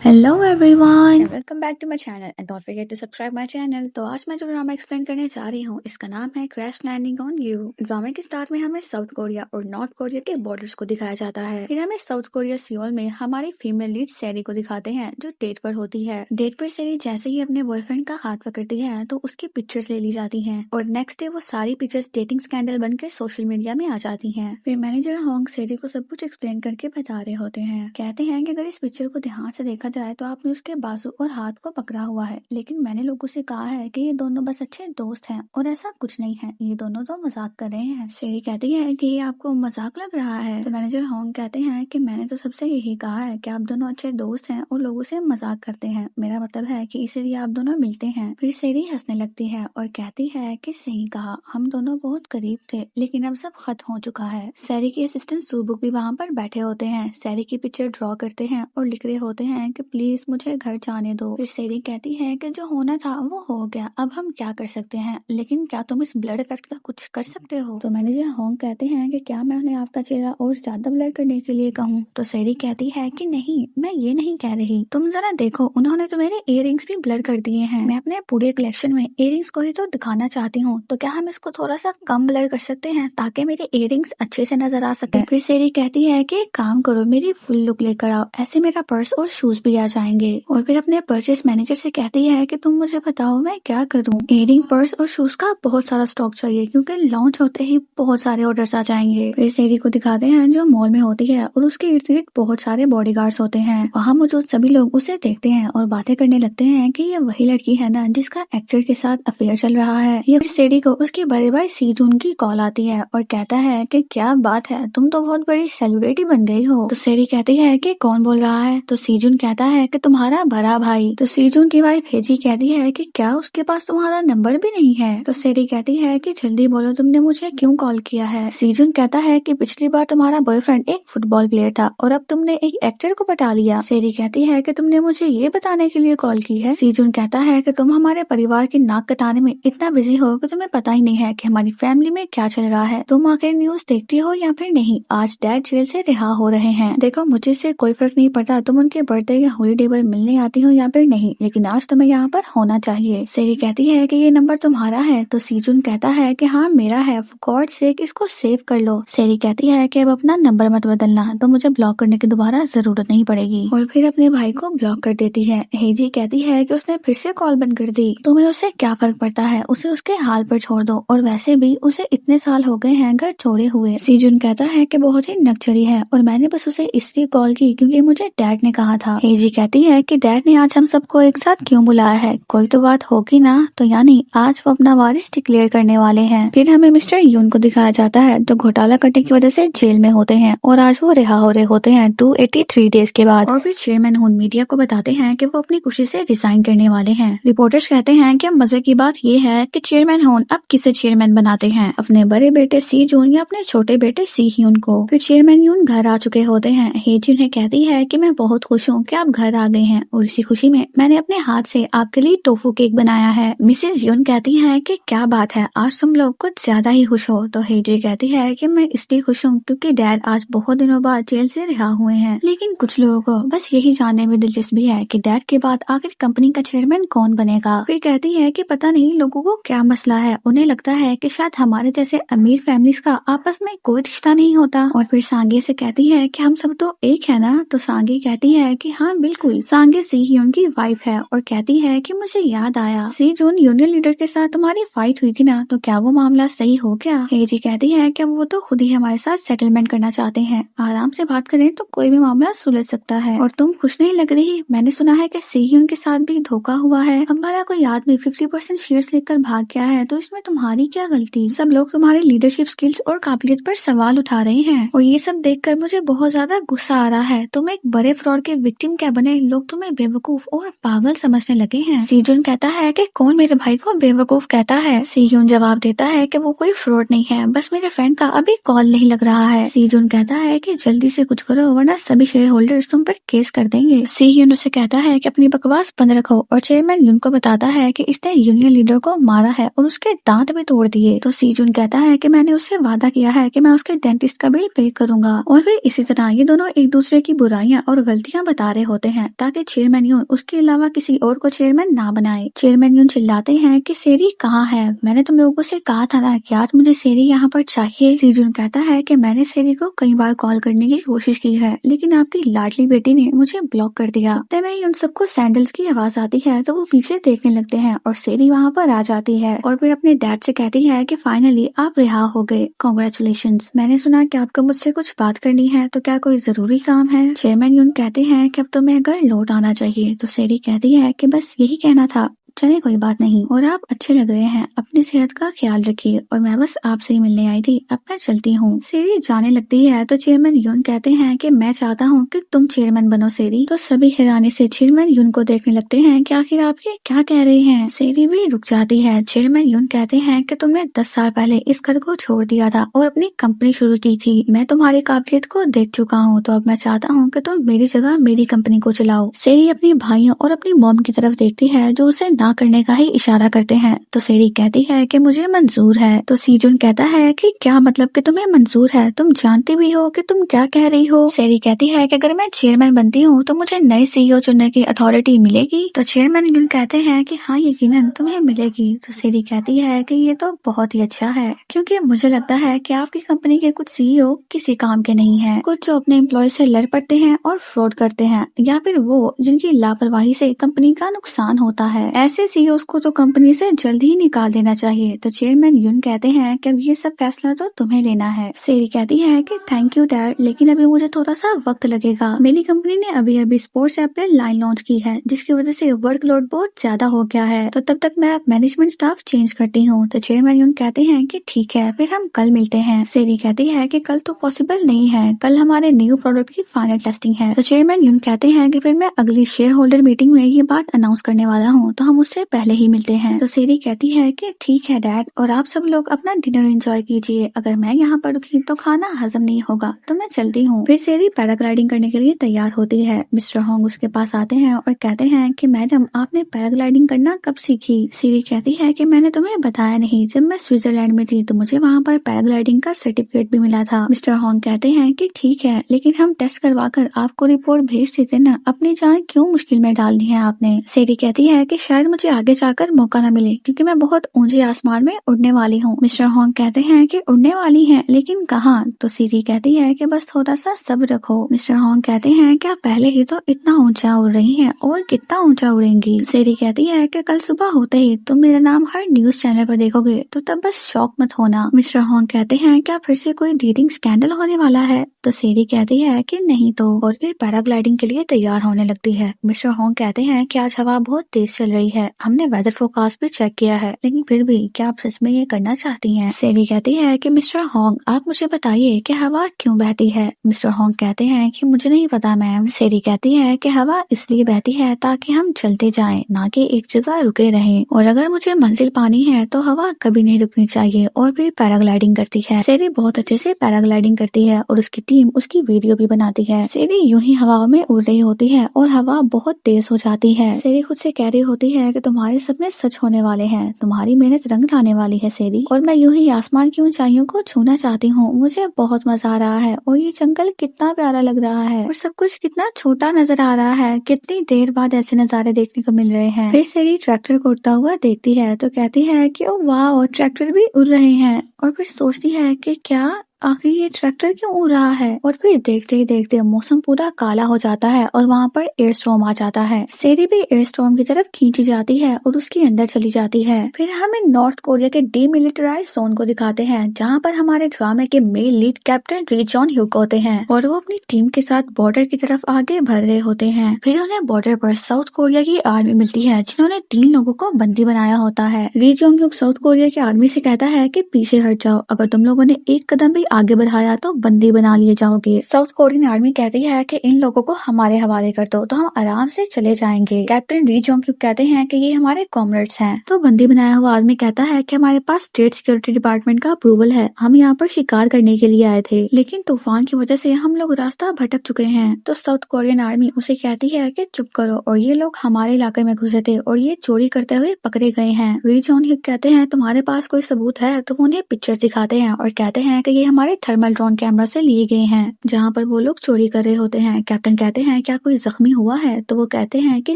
Hello everyone. Welcome back to my channel and don't forget to subscribe my channel. तो आज मैं जो drama explain करने जा रही हूँ इसका नाम है क्रैश लैंडिंग ऑन यू। ड्रामे के स्टार्ट में हमें साउथ कोरिया और नॉर्थ कोरिया के बॉर्डर्स को दिखाया जाता है। फिर हमें साउथ कोरिया सियोल में हमारी फीमेल लीड सैरी को दिखाते हैं जो डेट पर होती है। डेट पर सैरी जैसे ही अपने बॉयफ्रेंड का हाथ पकड़ती है तो उसकी पिक्चर्स ले ली जाती है और नेक्स्ट डे वो सारी पिक्चर्स डेटिंग स्कैंडल बनकर सोशल मीडिया में आ जाती है। फिर मैनेजर होंग सैरी को सब कुछ एक्सप्लेन करके बता रहे होते हैं। कहते हैं कि अगर इस पिक्चर को ध्यान से देखा जाए तो आपने उसके बाजू और हाथ को पकड़ा हुआ है, लेकिन मैंने लोगों से कहा है कि ये दोनों बस अच्छे दोस्त हैं और ऐसा कुछ नहीं है, ये दोनों तो मजाक कर रहे हैं। सैरी कहती है कि ये आपको मजाक लग रहा है। तो मैनेजर होंग कहते हैं कि मैंने तो सबसे यही कहा है कि आप दोनों अच्छे दोस्त हैं और लोगों से मजाक करते हैं, मेरा मतलब है कि इसीलिए आप दोनों मिलते हैं। फिर सैरी हंसने लगती है और कहती है कि सही कहा, हम दोनों बहुत करीब थे लेकिन अब सब खत्म हो चुका है। सैरी के असिस्टेंट सुबुक भी वहाँ पर बैठे होते हैं, सैरी की पिक्चर ड्रॉ करते हैं और लिख रहे होते हैं कि प्लीज मुझे घर जाने दो। फिर सैरी कहती है कि जो होना था वो हो गया, अब हम क्या कर सकते हैं, लेकिन क्या तुम इस ब्लड इफेक्ट का कुछ कर सकते हो। तो मैनेजर होंग कहते हैं कि क्या मैं उन्हें आपका चेहरा और ज्यादा ब्लर करने के लिए कहूँ। तो सैरी कहती है कि नहीं, मैं ये नहीं कह रही, तुम जरा देखो उन्होंने तो मेरे इयररिंग्स भी ब्लर कर दिए हैं। मैं अपने पूरे कलेक्शन में इयररिंग्स को ही तो दिखाना चाहती हूँ, तो क्या हम इसको थोड़ा सा कम ब्लर कर सकते हैं ताकि मेरे इयररिंग्स अच्छे से नजर आ सके। फिर सैरी कहती है कि एक काम करो, मेरी फुल लुक लेकर आओ, ऐसे मेरा पर्स और शूज भी आ जाएंगे। और फिर अपने परचेस मैनेजर से कहती है कि तुम मुझे बताओ मैं क्या करूं। इयरिंग, पर्स और शूज का बहुत सारा स्टॉक चाहिए क्योंकि लॉन्च होते ही बहुत सारे ऑर्डर्स आ जाएंगे। फिर सैरी को दिखाते हैं जो मॉल में होती है और उसके इर्द गिर्द बहुत सारे बॉडीगार्ड्स होते हैं। वहाँ मौजूद सभी लोग उसे देखते हैं और बातें करने लगते हैं कि ये वही लड़की है ना जिसका एक्टर के साथ अफेयर चल रहा है। ये फिर सैरी को उसके बड़े भाई सीजून की कॉल आती है और कहता है कि क्या बात है, तुम तो बहुत बड़ी सेलिब्रिटी बन गई हो। तो सैरी कहती है कि कौन बोल रहा है। तो सीजून कहता है कि तुम्हारा बड़ा भाई। तो सीजून की वाइफ हेजी कहती है कि क्या उसके पास तुम्हारा नंबर भी नहीं है। तो सैरी कहती है कि जल्दी बोलो तुमने मुझे क्यों कॉल किया है। सीजून कहता है कि पिछली बार तुम्हारा बॉयफ्रेंड एक फुटबॉल प्लेयर था और अब तुमने एक एक्टर को पटा लिया। सैरी कहती है कि तुमने मुझे ये बताने के लिए कॉल की है। सीजून कहता है कि तुम हमारे परिवार की नाक कटाने में इतना बिजी हो कि तुम्हें पता ही नहीं है कि हमारी फैमिली में क्या चल रहा है। तुम आखिर न्यूज देखती हो या फिर नहीं। आज डैड जेल से रिहा हो रहे हैं। देखो मुझे से कोई फर्क नहीं पड़ता तुम उनके बर्थडे या हॉलीडे पर मिलने आती हो या फिर नहीं, लेकिन आज तुम्हें यहाँ पर होना चाहिए। सैरी कहती है कि ये नंबर तुम्हारा है। तो सीजून कहता है कि हाँ मेरा है, फॉर गॉड सेक इसको सेव कर लो। सैरी कहती है कि अब अपना नंबर मत बदलना, तो मुझे ब्लॉक करने की दोबारा जरूरत नहीं पड़ेगी। और फिर अपने भाई को ब्लॉक कर देती है। हेजी कहती है कि उसने फिर से कॉल बंद कर दी, तुम्हें उससे क्या फर्क पड़ता है, उसे उसके हाल पर छोड़ दो, और वैसे भी उसे इतने साल हो गए हैं घर छोड़े हुए। सीजून कहता है कि बहुत ही नकचरी है और मैंने बस उसे इसलिए कॉल की क्योंकि मुझे डैड ने कहा था। हेजी कहती है कि डैड ने आज हम सबको एक साथ क्यों बुलाया है, कोई तो बात होगी ना। तो यानी आज वो अपना वारिस डिक्लेयर करने वाले हैं। फिर हमें मिस्टर यून को दिखाया जाता है जो घोटाला करने की वजह से जेल में होते हैं और आज वो रिहा हो रहे होते हैं 283 डेज के बाद। और फिर चेयरमैन हुन मीडिया को बताते हैं कि वो अपनी खुशी से रिजाइन करने वाले हैं। रिपोर्टर्स कहते हैं कि मजे की बात ये है कि चेयरमैन हुन अब किसे चेयरमैन बनाते हैं, अपने बड़े बेटे सी जून या अपने छोटे बेटे सी ह्यून को। फिर चेयरमैन यून घर आ चुके होते हैं। हेजी उन्हें कहती है कि मैं बहुत खुश हूँ कि आप घर आ गए हैं और इसी खुशी में मैंने अपने हाथ से आपके लिए टोफू केक बनाया है। मिसेज यून कहती है कि क्या बात है, आज तुम लोग कुछ ज्यादा ही खुश हो। तो हेजी कहती है कि मैं इसलिए खुश हूँ क्योंकि डैड आज बहुत दिनों बाद जेल से रिहा हुए हैं, लेकिन कुछ लोगों को बस यही जानने में दिलचस्पी है कि डैड के बाद आखिर कंपनी का चेयरमैन कौन बनेगा। फिर कहती है कि पता नहीं लोगों को क्या मसला है, उन्हें लगता है कि शायद हमारे जैसे अमीर फैमिलीज का आपस में कोई रिश्ता नहीं होता। और फिर सांगे से कहती है कि हम सब तो एक है ना। तो सांगे कहती है कि हाँ बिल्कुल। सांगे सी ह्यून की वाइफ है और कहती है कि मुझे याद आया, सी जून यूनियन लीडर के साथ तुम्हारी फाइट हुई थी ना, तो क्या वो मामला सही हो गया। हेजी कहती है कि वो तो खुद ही हमारे साथ सेटलमेंट करना चाहते हैं, आराम से बात करें तो कोई भी मामला सुलझ सकता है। और तुम खुश नहीं लग रही, मैंने सुना है कि सी ह्यून के साथ भी धोखा हुआ है। अब भला कोई आदमी 50% शेयर्स लेकर भाग गया है तो इसमें तुम्हारी क्या गलती। सब लोग तुम्हारी लीडरशिप स्किल्स और काबिलियत पर सवाल उठा रहे हैं और ये सब देखकर मुझे बहुत ज्यादा गुस्सा आ रहा है। तुम एक बड़े फ्रॉड के विक्टिम क्या बने, लोग तुम्हें बेवकूफ और पागल समझने लगे हैं। सीजून कहता है कि कौन मेरे भाई को बेवकूफ कहता है। सीजून जवाब देता है कि वो कोई फ्रॉड नहीं है, बस मेरे फ्रेंड का अभी कॉल नहीं लग रहा है। सीजून कहता है कि जल्दी से कुछ करो वरना सभी शेयर होल्डर्स तुम पर केस कर देंगे। सीजून उसे कहता है कि अपनी बकवास बंद रखो और चेयरमैन यून को बताता है कि इसने यूनियन लीडर को मारा है और उसके दांत भी तोड़ दिए। तो सीजून कहता है कि मैंने उससे वादा किया है कि मैं उसके डेंटिस्ट का बिल पे करूंगा। और फिर इसी तरह ये दोनों एक दूसरे की बुराइयां और गलतियां बता रहे होते हैं ताकि चेयरमैन यून उसके अलावा किसी और को चेयरमैन ना बनाए। चेयरमैन यून चिल्लाते हैं कि सेरी कहाँ है, मैंने तुम लोगों से कहा था ना कि आज मुझे सेरी यहाँ पर चाहिए। सीजुन कहता है कि मैंने सेरी को कई बार कॉल करने की कोशिश की है लेकिन आपकी लाडली बेटी ने मुझे ब्लॉक कर दिया। इतने में ही उन सबको सैंडल्स की आवाज आती है तो वो पीछे देखने लगते हैं और सेरी वहाँ पर आ जाती है और फिर अपने डैड से कहती है कि फाइनली आप रिहा हो गए, कॉन्ग्रेचुलेशंस। मैंने सुना कि आपको मुझसे कुछ बात करनी है, तो क्या कोई जरूरी काम है? चेयरमैन यून कहते हैं कि अब तुम्हें घर लौट आना चाहिए। तो सेरी कहती है कि बस यही कहना था, चले कोई बात नहीं, और आप अच्छे लग रहे हैं, अपनी सेहत का ख्याल रखिए और मैं बस आपसे ही मिलने आई थी, अब मैं चलती हूँ। सेरी जाने लगती है तो चेयरमैन यून कहते हैं कि मैं चाहता हूँ कि तुम चेयरमैन बनो सेरी। तो सभी हैरानी से चेयरमैन यून को देखने लगते हैं कि आखिर आप ये क्या कह रहे हैं। सेरी भी रुक जाती है। चेयरमैन यून कहते हैं कि तुमने 10 साल पहले इस घर को छोड़ दिया था और अपनी कंपनी शुरू की थी। मैं तुम्हारी काबिलियत को देख चुका हूँ, तो अब मैं चाहता हूँ कि तुम मेरी जगह मेरी कंपनी को चलाओ। सेरी अपनी भाइयों और अपनी मॉम की तरफ देखती है जो उसे ना करने का ही इशारा करते हैं। तो सेरी कहती है कि मुझे मंजूर है। तो सीजुन कहता है कि क्या मतलब कि तुम्हें मंजूर है, तुम जानती भी हो कि तुम क्या कह रही हो। सेरी कहती है कि अगर मैं चेयरमैन बनती हूँ तो मुझे नई सीईओ चुनने की अथॉरिटी मिलेगी। तो चेयरमैन यून कहते हैं कि हाँ यकीनन तुम्हें मिलेगी। तो सेरी कहती है कि ये तो बहुत ही अच्छा है, क्योंकि मुझे लगता है कि आपकी कंपनी के कुछ सीईओ किसी काम के नहीं हैं, कुछ जो अपने एम्प्लॉय से लड़ पड़ते हैं और फ्रॉड करते हैं, या फिर वो जिनकी लापरवाही से कंपनी का नुकसान होता है। ऐसे सीईओ को तो कंपनी से जल्द ही निकाल देना चाहिए। तो चेयरमैन यून कहते हैं कि अब ये सब फैसला तो तुम्हें लेना है। सेरी कहती है कि थैंक यू डैड, लेकिन अभी मुझे थोड़ा सा वक्त लगेगा। मेरी कंपनी ने अभी अभी स्पोर्ट्स ऐप पे लाइन लॉन्च की है जिसकी वजह से वर्कलोड बहुत ज्यादा हो गया है, तो तब तक मैं मैनेजमेंट स्टाफ चेंज करती हूँ। तो चेयरमैन यून कहते हैं कि ठीक है, फिर हम कल मिलते हैं। सेरी कहती है कि कल तो पॉसिबल नहीं है, कल हमारे न्यू प्रोडक्ट की फाइनल टेस्टिंग है। तो चेयरमैन यून कहते हैं कि फिर मैं अगली शेयर होल्डर मीटिंग में ये बात अनाउंस करने वाला हूँ, तो हम उससे पहले ही मिलते हैं। तो सेरी कहती है कि ठीक है डैड, और आप सब लोग अपना डिनर एंजॉय कीजिए, अगर मैं यहाँ पर रुकी तो खाना हजम नहीं होगा, तो मैं चलती हूँ। फिर सेरी पैराग्लाइडिंग करने के लिए तैयार होती है। मिस्टर होंग उसके पास आते हैं और कहते हैं कि मैडम आपने पैराग्लाइडिंग करना कब सीखी? सेरी कहती है कि मैंने तुम्हें बताया नहीं, जब मैं स्विट्जरलैंड में थी तो मुझे वहाँ पर पैराग्लाइडिंग का सर्टिफिकेट भी मिला था। मिस्टर होंग कहते हैं कि ठीक है, लेकिन हम टेस्ट करवा कर आपको रिपोर्ट भेज देते ना, अपनी जान क्यों मुश्किल में डालनी है आपने? सेरी कहती है कि शायद मुझे आगे जाकर मौका न मिले क्योंकि मैं बहुत ऊंचे आसमान में उड़ने वाली हूँ। मिस्टर होंग कहते हैं कि उड़ने वाली हैं, लेकिन कहाँ? तो सीरी कहती है कि बस थोड़ा सा सब्र रखो। मिस्टर होंग कहते हैं कि आप पहले ही तो इतना ऊंचा उड़ रही हैं और कितना ऊंचा उड़ेंगी। सेरी कहती है कि कल सुबह होते ही तुम मेरा नाम हर न्यूज चैनल पर देखोगे, तो तब बस शॉक मत होना। मिस्टर होंग कहते हैं क्या फिर से कोई डेटिंग स्कैंडल होने वाला है? तो सेरी कहती है कि नहीं तो, और फिर पैराग्लाइडिंग के लिए तैयार होने लगती है। मिस्टर होंग कहते हैं कि आज हवा बहुत तेज चल रही है, हमने वेदर फोरकास्ट भी चेक किया है, लेकिन फिर भी क्या आप सच में ये करना चाहती हैं? सेरी कहती है कि मिस्टर होंग आप मुझे बताइए कि हवा क्यों बहती है? मिस्टर होंग कहते हैं कि मुझे नहीं पता मैम। सेरी कहती है कि हवा इसलिए बहती है ताकि हम चलते जाएं, ना कि एक जगह रुके रहें, और अगर मुझे मंजिल पानी है तो हवा कभी नहीं रुकनी चाहिए। और फिर पैराग्लाइडिंग करती है। सेरी बहुत अच्छे से पैराग्लाइडिंग करती है और उसकी टीम उसकी वीडियो भी बनाती है। सेरी यूं ही हवा में उड़ रही होती है और हवा बहुत तेज हो जाती है। सेरी खुद से कह रही होती है कि तुम्हारे सपने सच होने वाले हैं, तुम्हारी मेहनत रंग लाने वाली है सेरी, और मैं यूं ही आसमान की ऊंचाइयों को छूना चाहती हूँ। मुझे बहुत मजा आ रहा है और ये जंगल कितना प्यारा लग रहा है और सब कुछ कितना छोटा नजर आ रहा है, कितनी देर बाद ऐसे नजारे देखने को मिल रहे हैं। फिर सेरी ट्रैक्टर को उड़ता हुआ देखती है तो कहती है कि ओ वाह, ट्रैक्टर भी उड़ रहे हैं, और फिर सोचती है कि क्या आखिर ये ट्रैक्टर क्यों उड़ रहा है। और फिर देखते ही देखते मौसम पूरा काला हो जाता है और वहाँ पर एयर स्टॉर्म आ जाता है। सेरी भी एयर स्टॉर्म की तरफ खींची जाती है और उसके अंदर चली जाती है। फिर हमें नॉर्थ कोरिया के डीमिलिटराइज्ड जोन को दिखाते हैं जहाँ पर हमारे ड्रामे के मेल लीड कैप्टन री जॉन ह्यूक होते हैं और वो अपनी टीम के साथ बॉर्डर की तरफ आगे बढ़ रहे होते हैं। फिर उन्हें बॉर्डर पर साउथ कोरिया की आर्मी मिलती है जिन्होंने 3 लोगों को बंदी बनाया होता है। री जॉन ह्यूक साउथ कोरिया की आर्मी से कहता है कि पीछे हट जाओ, अगर तुम लोगों ने एक कदम भी आगे बढ़ाया तो बंदी बना लिए जाओगे। साउथ कोरियन आर्मी कहती है कि इन लोगों को हमारे हवाले कर दो तो हम आराम से चले जाएंगे। कैप्टन री जोंग क्यूक कहते हैं कि ये हमारे कॉमरेड्स हैं। तो बंदी बनाया हुआ आदमी कहता है कि हमारे पास स्टेट सिक्योरिटी डिपार्टमेंट का अप्रूवल है, हम यहाँ पर शिकार करने के लिए आए थे, लेकिन तूफान की वजह से हम लोग रास्ता भटक चुके हैं। तो साउथ कोरियन आर्मी उसे कहती है कि चुप करो, और ये लोग हमारे इलाके में घुसे थे और ये चोरी करते हुए पकड़े गए हैं। री जोंग क्यूक कहते हैं तुम्हारे पास कोई सबूत है? तो वो उन्हें पिक्चर दिखाते हैं और कहते हैं कि ये हमारे थर्मल ड्रोन कैमरा से लिए गए हैं, जहाँ पर वो लोग चोरी कर रहे होते हैं। कैप्टन कहते हैं क्या कोई जख्मी हुआ है, तो वो कहते हैं कि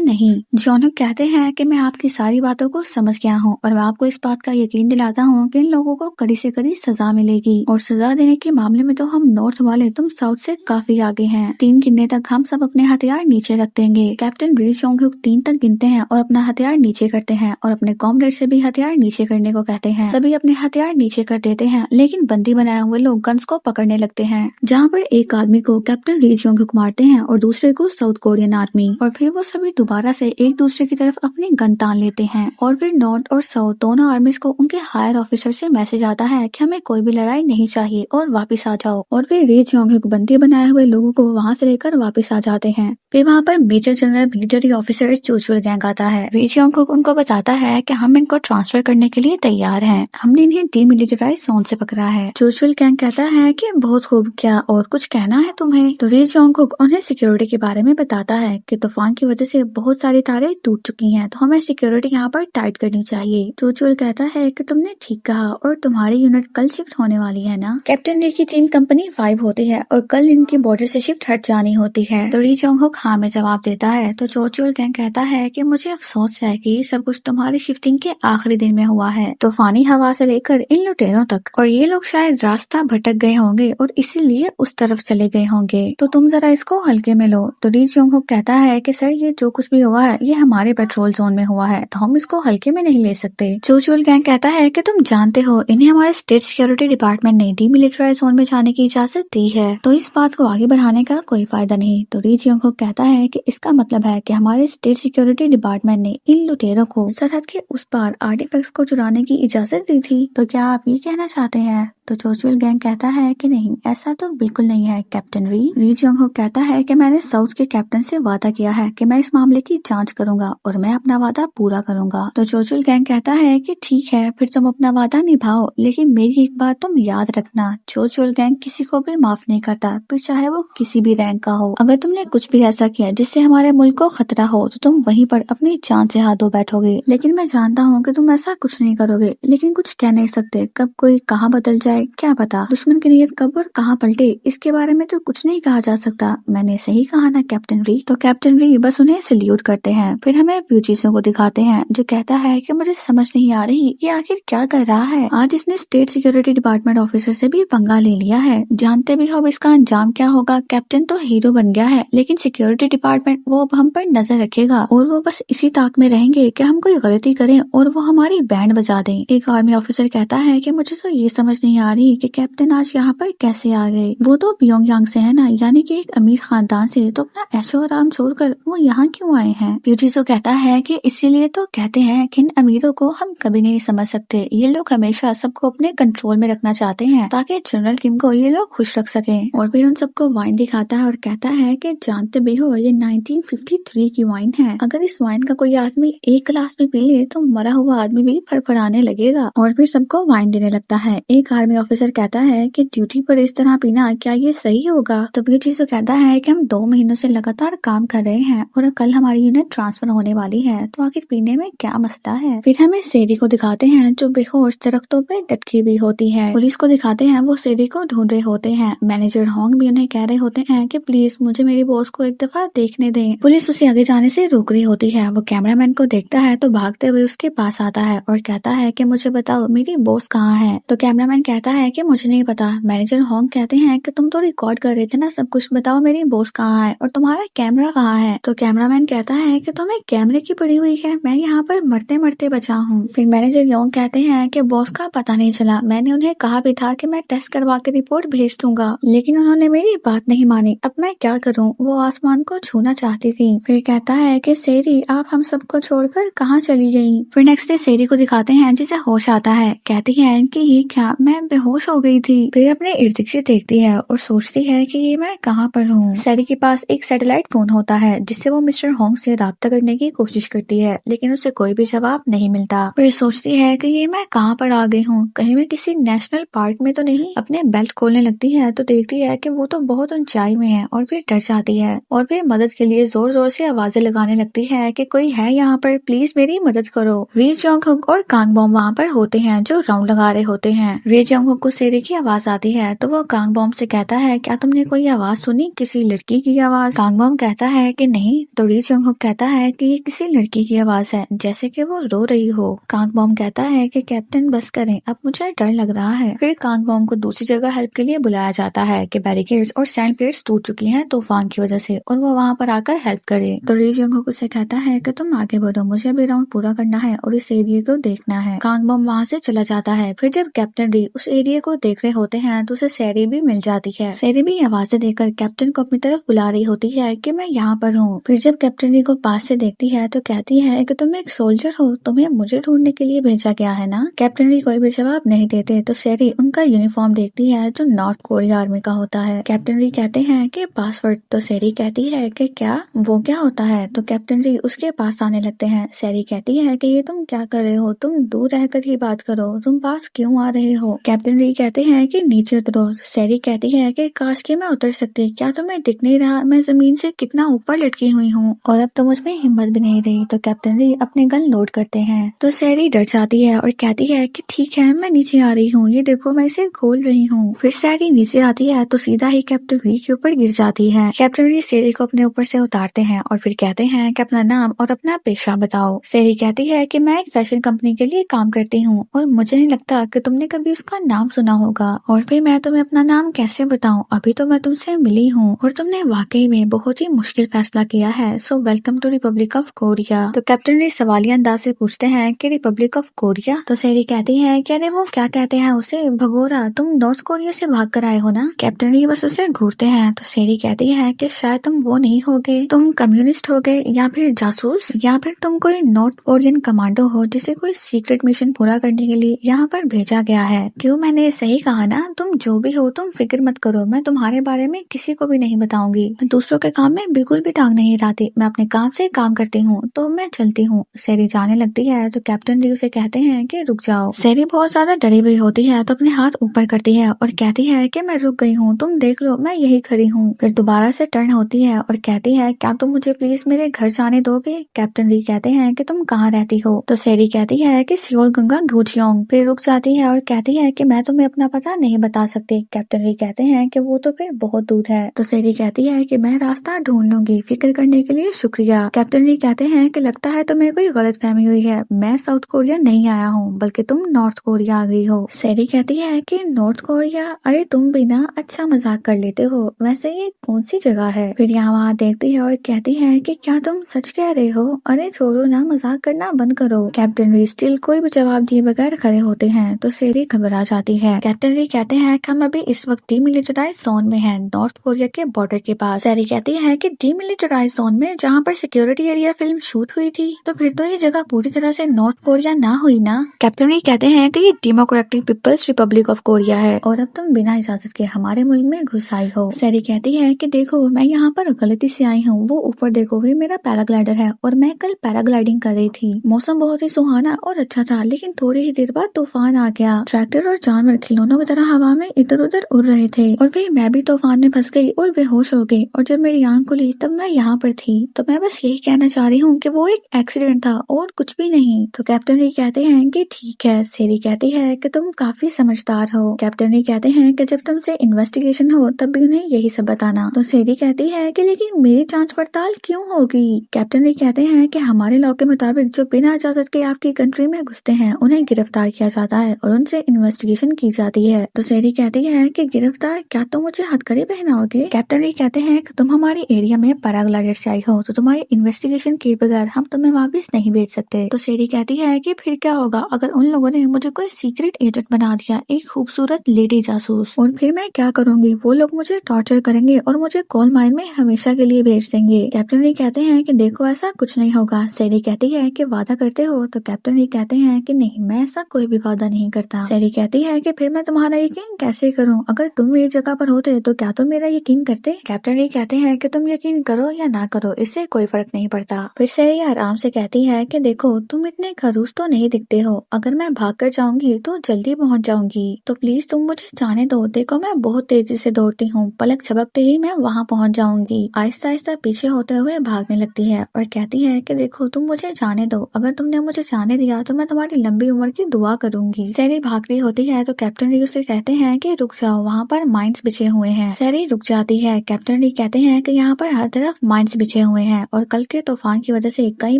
नहीं। जॉन हुक कहते हैं कि मैं आपकी सारी बातों को समझ गया हूँ और मैं आपको इस बात का यकीन दिलाता हूँ कि इन लोगों को कड़ी से कड़ी सजा मिलेगी, और सजा देने के मामले में तो हम नॉर्थ वाले तुम साउथ से काफी आगे हैं। 3 गिनने तक हम सब अपने हथियार नीचे रख देंगे। कैप्टन री जॉन्ग हुक 3 तक गिनते हैं और अपना हथियार नीचे करते हैं और अपने कॉमरेड से भी हथियार नीचे करने को कहते हैं। सभी अपने हथियार नीचे कर देते हैं, लेकिन बंदी बनाए हुए लोग गन्स को पकड़ने लगते हैं, जहाँ पर एक आदमी को कैप्टन री जॉन्ग हुक मारते हैं और दूसरे को साउथ कोरियन आर्मी, और फिर वो सभी दोबारा से एक दूसरे की तरफ अपनी गन तान लेते हैं। और फिर नॉर्थ और साउथ दोनों आर्मीज को उनके हायर ऑफिसर से मैसेज आता है कि हमें कोई भी लड़ाई नहीं चाहिए और वापस आ जाओ। और फिर री जॉन्ग हुक बंदी बनाए हुए लोगों को वहाँ से लेकर वापस आ जाते हैं। फिर वहाँ पर मेजर जनरल मिलिट्री ऑफिसर चोचुल गैंग आता है। री जॉन्ग हुक उनको बताता है कि हम इनको ट्रांसफर करने के लिए तैयार हैं, हमने इन्हें डीमिलिटराइज जोन से पकड़ा है। चोचुल गैंग कहता है कि बहुत खूब, क्या और कुछ कहना है तुम्हें? तो री जॉन्ग हुक उन्हें सिक्योरिटी के बारे में बताता है कि तूफान की वजह से बहुत सारी तारें टूट चुकी हैं, तो हमें सिक्योरिटी यहाँ पर टाइट करनी चाहिए। चोचुल कहता है कि तुमने ठीक कहा और तुम्हारी यूनिट कल शिफ्ट होने वाली है ना। कैप्टन री की टीम कंपनी 5 होती है और कल इनकी बॉर्डर से शिफ्ट हट जानी होती है। तो री जॉन्ग हुक हाँ में जवाब देता है। तो चोचुल गैंग कहता है कि मुझे अफसोस है कि सब कुछ तुम्हारी शिफ्टिंग के आखिरी दिन में हुआ है, तूफानी हवा से लेकर इन लुटेरों तक, और ये लोग शायद रास्ता भटक गए होंगे और इसीलिए उस तरफ चले गए होंगे, तो तुम जरा इसको हल्के में लो। तो री जॉन्ग हुक कहता है कि सर ये जो कुछ भी हुआ है ये हमारे पेट्रोल जोन में हुआ है, तो हम इसको हल्के में नहीं ले सकते। चोचुल गैंग कहता है कि तुम जानते हो इन्हें हमारे स्टेट सिक्योरिटी डिपार्टमेंट ने डीमिलिटराइज जोन में जाने की इजाजत दी है, तो इस बात को आगे बढ़ाने का कोई फायदा नहीं। तो री जॉन्ग हुक कहता है कि इसका मतलब है कि हमारे स्टेट सिक्योरिटी डिपार्टमेंट ने इन लुटेरों को सरहद के उस पार आर्टिफैक्ट्स को चुराने की इजाजत दी थी, तो क्या आप ये कहना चाहते हैं? तो चोचुल गैंग कहता है कि नहीं, ऐसा तो बिल्कुल नहीं है कैप्टन री। री जॉन्ग हुक कहता है कि मैंने साउथ के कैप्टन से वादा किया है कि मैं इस मामले की जांच करूंगा और मैं अपना वादा पूरा करूंगा। तो चोचुल गैंग कहता है कि ठीक है, फिर तुम अपना वादा निभाओ, लेकिन मेरी एक बात तुम याद रखना, चोचुल गैंग किसी को भी माफ नहीं करता, फिर चाहे वो किसी भी रैंक का हो। अगर तुमने कुछ भी ऐसा किया जिससे हमारे मुल्क को खतरा हो, तो तुम वहीं पर अपनी जान से हाथ धो बैठोगे। लेकिन मैं जानता हूँ कि तुम ऐसा कुछ नहीं करोगे, लेकिन कुछ कह नहीं सकते, कब कोई कहाँ बदल जाए क्या पता, दुश्मन की नीयत कब और कहाँ पलटे, इसके बारे में तो कुछ नहीं कहा जा सकता। मैंने सही कहा ना कैप्टन री? तो कैप्टन री बस उन्हें सल्यूट करते हैं। फिर हमें फ्यूचीसो को दिखाते हैं, जो कहता है कि मुझे समझ नहीं आ रही ये आखिर क्या कर रहा है, आज इसने स्टेट सिक्योरिटी डिपार्टमेंट ऑफिसर से भी पंगा ले लिया है, जानते भी हो अब इसका अंजाम क्या होगा। कैप्टन तो हीरो बन गया है, लेकिन सिक्योरिटी डिपार्टमेंट वो अब हम पर नजर रखेगा और वो बस इसी ताक में रहेंगे कि हम कोई गलती करें और वो हमारी बैंड बजा दें। एक आर्मी ऑफिसर कहता है कि मुझे तो ये समझ नहीं आ रही कि कैप्टन आज यहाँ पर कैसे आ गए, वो तो प्योंगयांग से है ना, यानी कि एक अमीर खानदान से, तो अपना ऐशो आराम छोड़कर वो यहाँ क्यों आए हैं? फ्यूचीसो कहता है कि इसीलिए तो कहते हैं कि इन अमीरों को हम कभी नहीं समझ सकते, ये लोग हमेशा सबको अपने कंट्रोल में रखना चाहते हैं ताकि जनरल किम को ये लोग खुश रख सकें। और फिर उन सबको वाइन दिखाता है और कहता है कि जानते भी हो ये 1953 की वाइन है, अगर इस वाइन का कोई आदमी एक गिलास भी पी ले तो मरा हुआ आदमी भी फड़फड़ाने लगेगा। और फिर सबको वाइन देने लगता है। एक आर्मी ऑफिसर कहता है कि ड्यूटी पर इस तरह पीना क्या ये सही होगा? तो फ्यूचीसो कहता है कि हम 2 महीनों से लगातार काम कर रहे हैं और कल हमारी यूनिट ट्रांसफर होने वाली है, तो आखिर पीने में क्या मसला है? फिर हमें सेरी को दिखाते हैं जो बेहोश दरख्तों पे लटकी हुई होती है। पुलिस को दिखाते हैं, वो सेरी को ढूंढ रहे होते हैं। मैनेजर होंग भी उन्हें कह रहे होते हैं कि प्लीज मुझे मेरी बॉस को एक दफा देखने दें। पुलिस उसे आगे जाने से रोक रही होती है। वो कैमरामैन को देखता है तो भागते हुए उसके पास आता है और कहता है कि मुझे बताओ मेरी बॉस कहाँ है? तो कैमरामैन कहता है कि मुझे नहीं पता। मैनेजर होंग कहते हैं कि तुम तो रिकॉर्ड कर रहे थे ना सब कुछ, बताओ मेरी बॉस कहाँ है और तुम्हारा कैमरा कहाँ है? तो कैमरामैन कहता है कि तुम्हें कैमरे की पड़ी हुई है, मैं यहाँ पर मरते मरते बचा हूँ। फिर मैनेजर योंग कहते हैं कि बॉस का पता नहीं चला, मैंने उन्हें कहा भी था कि मैं टेस्ट करवा के रिपोर्ट भेज दूंगा, लेकिन उन्होंने मेरी बात नहीं मानी, अब मैं क्या करूँ? वो आसमान को छूना चाहती थी। फिर कहता है कि सेरी आप हम सबको छोड़कर कहाँ चली गई? फिर नेक्स्ट डे सेरी को दिखाते हैं जिसे होश आता है, कहती है कि ये क्या, मैं बेहोश हो गई थी। फिर अपने इर्द गिर्द देखती है और सोचती है कि ये मैं कहाँ पर हूँ। सेरी के पास एक सैटेलाइट फोन होता है जिससे वो मिस्टर होंग से राब्ता करने की कोशिश करती है, लेकिन उसे कोई भी जवाब नहीं मिलता। फिर सोचती है कि ये मैं कहाँ पर आ गई हूँ, कहीं मैं किसी नेशनल पार्क में तो नहीं। अपने बेल्ट खोलने लगती है तो देखती है कि वो तो बहुत ऊंचाई में है और फिर डर जाती है और फिर मदद के लिए जोर जोर से आवाजें लगाने लगती है कि कोई है यहाँ पर, प्लीज मेरी मदद करो। री जॉन्ग हुक और कांग बॉम वहाँ पर होते हैं जो राउंड लगा रहे होते हैं। री जॉन्ग हुक को सेरी की की आवाज आती है तो वो कांग बॉम से कहता है, क्या तुमने कोई आवाज सुनी, किसी लड़की की आवाज? कांग बॉम कहता है कि नहीं। तो री जंग हुक कहता है कि ये किसी लड़की की आवाज है, जैसे कि वो रो रही हो। कांग बॉम कहता है कि कैप्टन बस करें, अब मुझे डर लग रहा है। फिर कांग बॉम को दूसरी जगह हेल्प के लिए बुलाया जाता है कि बैरिकेड्स और सैंड प्लेट्स टूट चुकी हैं तूफान की वजह से, और वो वहाँ पर आकर हेल्प करे। तो री जंग हुक उसे कहता है कि तुम आगे बढ़ो, मुझे अभी राउंड पूरा करना है और इस एरिया को देखना है। कांग बॉम वहाँ से चला जाता है। फिर जब कैप्टन री उस एरिया को देख रहे होते हैं तो उसे सैरी भी मिल जाती है। सैरी भी आवाजें देकर कैप्टन को अपनी तरफ बुला रही होती है कि मैं यहाँ पर हूँ। फिर जब कैप्टन री को पास से देखती है तो कहती है कि तुम एक सोल्जर हो, तुम्हें मुझे ढूंढने के लिए भेजा गया है ना। कैप्टन री कोई भी जवाब नहीं देते तो सैरी उनका यूनिफॉर्म देखती है जो नॉर्थ कोरिया आर्मी का होता है। कैप्टन री कहते हैं कि पासवर्ड। तो सैरी कहती है कि क्या वो क्या होता है। तो कैप्टन री उसके पास आने लगते हैं। सैरी कहती है कि ये तुम क्या कर रहे हो, तुम दूर रहकर ही बात करो, तुम पास क्यों आ रहे हो। कैप्टन री कहते हैं कि नीचे उतरो। सैरी कहती है कि काश कि मैं उतर सकती, क्या तुम्हें दिख नहीं रहा मैं जमीन से कितना ऊपर लटकी हुई हूँ और अब तो मुझ में हिम्मत भी नहीं रही। तो कैप्टन री अपने गन लोड करते हैं। तो सैरी डर जाती है और कहती है कि ठीक है मैं नीचे आ रही हूँ, ये देखो मैं इसे खोल रही हूँ। फिर सैरी नीचे आती है तो सीधा ही कैप्टन री के ऊपर गिर जाती है। कैप्टन री सैरी को अपने ऊपर से उतारते हैं और फिर कहते हैं कि अपना नाम और अपना पेशा बताओ। सैरी कहती है कि मैं एक फैशन कंपनी के लिए काम करती हूँ और मुझे नहीं लगता कि तुमने कभी उसका नाम सुना होगा, और फिर मैं तुम्हें अपना नाम कैसे बताऊं, अभी तो मैं तुमसे मिली हूँ और तुमने वाकई में बहुत ही मुश्किल फैसला किया है, so welcome to Republic of Korea. तो कैप्टन री सवालिया अंदाज से पूछते हैं कि रिपब्लिक ऑफ कोरिया। तो सैरी कहती है कि अरे वो क्या कहते हैं उसे, भगोरा, तुम नॉर्थ कोरिया से भाग कर आए हो ना। कैप्टन री बस उसे घूरते हैं। तो सैरी कहती है कि शायद तुम वो नहीं होगे, तुम कम्युनिस्ट हो गए या फिर जासूस या फिर तुम कोई नॉर्थ कोरियन कमांडो हो जिसे कोई सीक्रेट मिशन पूरा करने के लिए यहाँ पर भेजा गया है। क्यों मैंने सही कहा ना, तुम जो भी हो तुम फिक्र मत करो, मैं तुम्हारे बारे में किसी को भी नहीं बताऊंगी, मैं दूसरों के काम में बिल्कुल भी टांग नहीं हिलाती, मैं अपने काम से काम करती हूँ, तो मैं चलती हूँ। सैरी जाने लगती है तो कैप्टन री उसे कहते हैं कि रुक जाओ। सैरी बहुत ज्यादा डरी हुई होती है तो अपने हाथ ऊपर करती है और कहती है कि मैं रुक गई हूँ, तुम देख लो मैं यही खड़ी हूँ। फिर दोबारा से टर्न होती है और कहती है क्या तुम मुझे प्लीज मेरे घर जाने दोगे। कैप्टन री कहते हैं कि तुम कहाँ रहती हो। तो सैरी कहती है कि सियोल गंगा गुजियोंग। फिर रुक जाती है और कहती है कि मैं तुम्हें अपना पता नहीं बता सकती। कैप्टन री कहते हैं कि वो तो फिर बहुत दूर है। तो सैरी कहती है कि मैं रास्ता ढूंढ लूंगी, फिक्र करने के लिए शुक्रिया। कैप्टन री कहते हैं कि लगता है तुम्हें कोई गलत फहमी हुई है, मैं साउथ कोरिया नहीं आया हूँ बल्कि तुम नॉर्थ कोरिया आ गई हो। सैरी कहती है कि नॉर्थ कोरिया, अरे तुम भी ना अच्छा मजाक कर लेते हो, वैसे ये कौन सी जगह है। फिर यहाँ वहाँ देखती है और कहती है कि क्या तुम सच कह रहे हो, अरे छोड़ो ना, मजाक करना बंद करो। कैप्टन री स्टिल कोई भी जवाब दिए बगैर खड़े होते हैं तो सैरी घबरा जाती है। कैप्टन री कहते हैं कि हम अभी इस वक्त डीमिलिटराइज जोन में हैं, नॉर्थ कोरिया के बॉर्डर के पास। सैरी कहती है कि डीमिलिटराइज जोन में जहाँ पर सिक्योरिटी एरिया फिल्म शूट हुई थी, तो फिर तो ये जगह पूरी तरह से नॉर्थ कोरिया ना हुई ना। कैप्टन री कहते हैं कि ये Democratic People's Republic of Korea है और अब तुम बिना इजाजत के हमारे मुल्क में घुस आई हो। सैरी कहती है कि देखो मैं यहाँ पर गलती से आई हूँ, वो ऊपर देखो वे मेरा पैराग्लाइडर है और मैं कल पैराग्लाइडिंग कर रही थी, मौसम बहुत ही सुहाना और अच्छा था, लेकिन थोड़ी ही देर बाद तूफान आ गया, ट्रैक्टर और जानवर खिलौनों की तरह हवा में इधर उधर उड़ रहे थे और फिर मैं भी तूफान में फंस गई और बेहोश हो गई, और जब मेरी आंख खुली तब मैं यहाँ पर थी। तो मैं बस यही कहना चाह रही हूँ कि वो एक एक्सीडेंट था और कुछ भी नहीं। तो कैप्टन री कहते हैं कि ठीक है। सैरी कहती है कि तुम काफी समझदार हो। कैप्टन री कहते हैं कि जब तुमसे इन्वेस्टिगेशन हो तब भी उन्हें यही सब बताना। तो सैरी कहती है कि लेकिन मेरी जांच पड़ताल क्यों होगी। कैप्टन री कहते हैं कि हमारे लॉ के मुताबिक जो बिना इजाजत के आपकी कंट्री में घुसते हैं उन्हें गिरफ्तार किया जाता है और उनसे इन्वेस्टिगेशन की जाती है। तो सैरी कहती है कि गिरफ्तार, क्या तुम मुझे हथकड़ी पहनाओगे। कैप्टन री कहते हैं कि तुम हमारे एरिया में पैराग्लाइडर से आई हो तो तुम्हारी इन्वेस्टिगेशन किए बगैर हम तुम्हें वापस नहीं भेज सकते। तो सैरी कहती है कि फिर क्या होगा अगर उन लोगों ने मुझे कोई सीक्रेट एजेंट बना दिया, एक खूबसूरत लेडी जासूस, और फिर मैं क्या करूंगी, वो लोग मुझे टॉर्चर करेंगे और मुझे कोल माइन में हमेशा के लिए भेज देंगे। कैप्टन री कहते हैं कि देखो ऐसा कुछ नहीं होगा। सैरी कहती है कि वादा करते हो। तो कैप्टन री कहते हैं कि नहीं, मैं ऐसा कोई भी वादा नहीं करता। सैरी कहती है कि फिर मैं तुम्हारा यकीन कैसे करूं, अगर तुम मेरी जगह पर होते तो क्या तुम मेरा यकीन करते। कैप्टन री कहते हैं कि तुम यकीन करो या ना करो इससे कोई फर्क नहीं पड़ता। फिर सैरी आराम से कहती है कि देखो तुम इतने खरूस तो नहीं दिखते हो, अगर मैं भाग कर जाऊंगी तो जल्दी पहुंच जाऊंगी, तो प्लीज तुम मुझे जाने दो, देखो मैं बहुत तेजी से दौड़ती हूँ, पलक झपकते ही मैं वहाँ पहुंच जाऊंगी। आहिस्ता आहिस्ता पीछे होते हुए भागने लगती है और कहती है कि देखो तुम मुझे जाने दो, अगर तुमने मुझे जाने दिया तो मैं तुम्हारी लंबी उम्र की दुआ करूंगी। सैरी भाग रही होती है तो कैप्टन री उससे कहते हैं कि रुक जाओ, वहाँ पर माइंस बिछे हुए हैं। सैरी रुक जाती है। कैप्टन री कहते हैं कि यहाँ पर हर तरफ माइंस बिछे हुए हैं और कल के तूफान की वजह से कई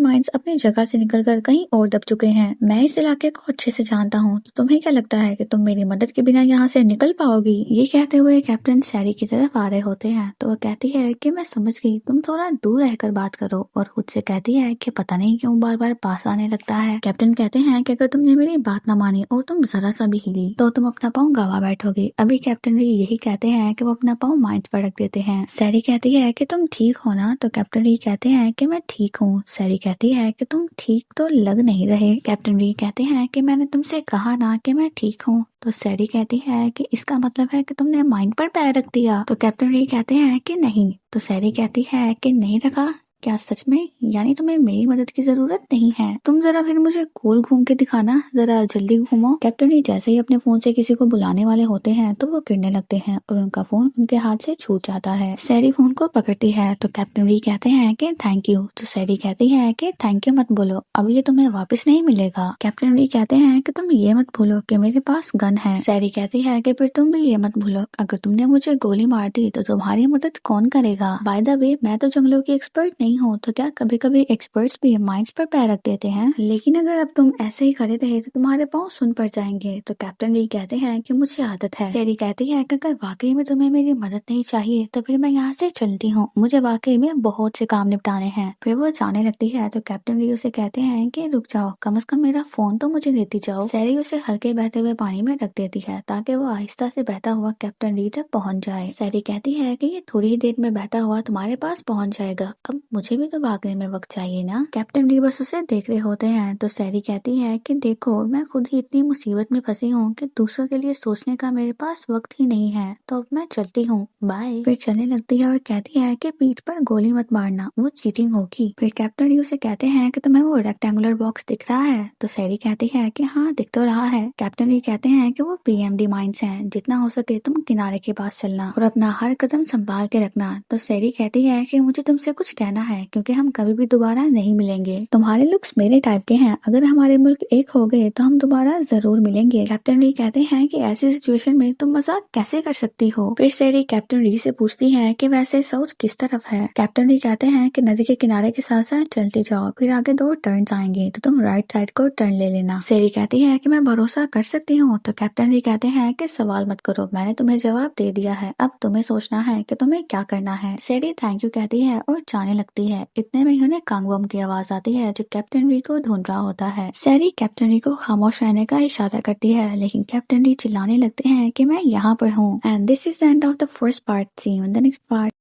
माइंस अपनी जगह से निकलकर कहीं और दब चुके हैं। मैं इस इलाके को अच्छे से जानता हूँ, तो तुम्हें क्या लगता है कि तुम मेरी मदद के बिना यहाँ से निकल पाओगी? ये कहते हुए कैप्टन सैरी की तरफ आ रहे होते हैं तो वो कहती है कि मैं समझ गई, तुम थोड़ा दूर रहकर बात करो, और खुद से कहती है कि पता नहीं क्यों बार बार पास आने लगता है। कैप्टन कहते हैं कि अगर तुमने मेरी बात न मानी और तुम जरा सा भी हिली तो तुम अपना पाँव गवा बैठोगे। अभी कैप्टन री यही कहते हैं कि वो अपना पाँव माइंस पर रख देते हैं। सैरी कहती है कि तुम ठीक हो ना? तो कैप्टन री कहते हैं कि मैं ठीक हूँ। सैरी कहती है कि तुम ठीक तो लग नहीं रहे। कैप्टन री कहते हैं कि मैंने तुमसे कहा ना कि मैं ठीक हूँ। तो सैरी कहती है कि इसका मतलब है कि तुमने माइंड पर पैर रख दिया। तो कैप्टन री कहते हैं कि नहीं। तो सैरी कहती है कि नहीं रखा क्या? सच में? यानी तुम्हें मेरी मदद की जरूरत नहीं है? तुम जरा फिर मुझे गोल घूम के दिखाना, जरा जल्दी घूमो। कैप्टन री जैसे ही अपने फोन से किसी को बुलाने वाले होते हैं तो वो गिरने लगते हैं और उनका फोन उनके हाथ से छूट जाता है। सैरी फोन को पकड़ती है तो कैप्टन री कहते हैं कि थैंक यू। तो सैरी कहती है कि थैंक यू मत बोलो, अब ये तुम्हें वापस नहीं मिलेगा। कैप्टन री कहते हैं कि तुम ये मत भूलो कि मेरे पास गन है। सैरी कहती है कि फिर तुम भी ये मत भूलो, अगर तुमने मुझे गोली मार दी तो तुम्हारी मदद कौन करेगा? बाय द वे, मैं तो जंगलों की एक्सपर्ट नहीं हूँ, तो क्या कभी कभी एक्सपर्ट्स भी माइंड्स पर पैर रख देते हैं? लेकिन अगर अब तुम ऐसे ही खड़े रहे तो तुम्हारे पाँव सुन पड़ जाएंगे। तो कैप्टन री कहते हैं कि मुझे आदत है। सैरी कहती है कि अगर वाकई में तुम्हें मेरी मदद नहीं चाहिए तो फिर मैं यहाँ से चलती हूँ, मुझे वाकई में बहुत से काम निपटाने हैं। फिर वो जाने लगती है तो कैप्टन री उसे कहते हैं कि रुक जाओ, कम से कम मेरा फोन तो मुझे देती जाओ। सैरी उसे हल्के बहते हुए पानी में रख देती है ताकि वो आहिस्ता से बहता हुआ कैप्टन री तक पहुँच जाए। सैरी कहती है कि ये थोड़ी ही देर में बहता हुआ तुम्हारे पास पहुँच जाएगा, अब मुझे भी तो भागने में वक्त चाहिए ना। कैप्टन री बस उसे देख रहे होते हैं तो सैरी कहती है कि देखो, मैं खुद ही इतनी मुसीबत में फंसी हूँ कि दूसरों के लिए सोचने का मेरे पास वक्त ही नहीं है, तो अब मैं चलती हूँ, बाय। फिर चलने लगती है और कहती है कि पीठ पर गोली मत मारना, वो चीटिंग होगी। फिर कैप्टन री उसे कहते हैं कि तुम्हें वो रेक्टेंगुलर बॉक्स दिख रहा है? तो सैरी कहती है कि हाँ दिख तो रहा है। कैप्टन री कहते हैं कि वो पीएमडी माइंस हैं, जितना हो सके तुम किनारे के पास चलना और अपना हर कदम संभाल के रखना। तो सैरी कहती है कि मुझे तुमसे कुछ कहना है क्योंकि हम कभी भी दोबारा नहीं मिलेंगे। तुम्हारे लुक्स मेरे टाइप के हैं, अगर हमारे मुल्क एक हो गए तो हम दोबारा जरूर मिलेंगे। कैप्टन री कहते हैं कि ऐसी सिचुएशन में तुम मजाक कैसे कर सकती हो? फिर सैरी कैप्टन री से पूछती है कि वैसे साउथ किस तरफ है? कैप्टन री कहते हैं कि नदी के किनारे के साथ साथ चलते जाओ, फिर आगे 2 टर्न्स आएंगे तो तुम राइट साइड को टर्न ले लेना। सैरी कहती है कि मैं भरोसा कर सकती हूँ। तो कैप्टन री कहते हैं कि सवाल मत करो, मैंने तुम्हें जवाब दे दिया है, अब तुम्हें सोचना है कि तुम्हें क्या करना है। सैरी थैंक यू कहती है और जाने लगती है। इतने में उन्हें कांग बम की आवाज आती है जो कैप्टन री को ढूंढ रहा होता है। सैरी कैप्टन री को खामोश रहने का इशारा करती है, लेकिन कैप्टन री चिल्लाने लगते हैं कि मैं यहाँ पर हूँ। And this is the end of the first part. See you in the next part.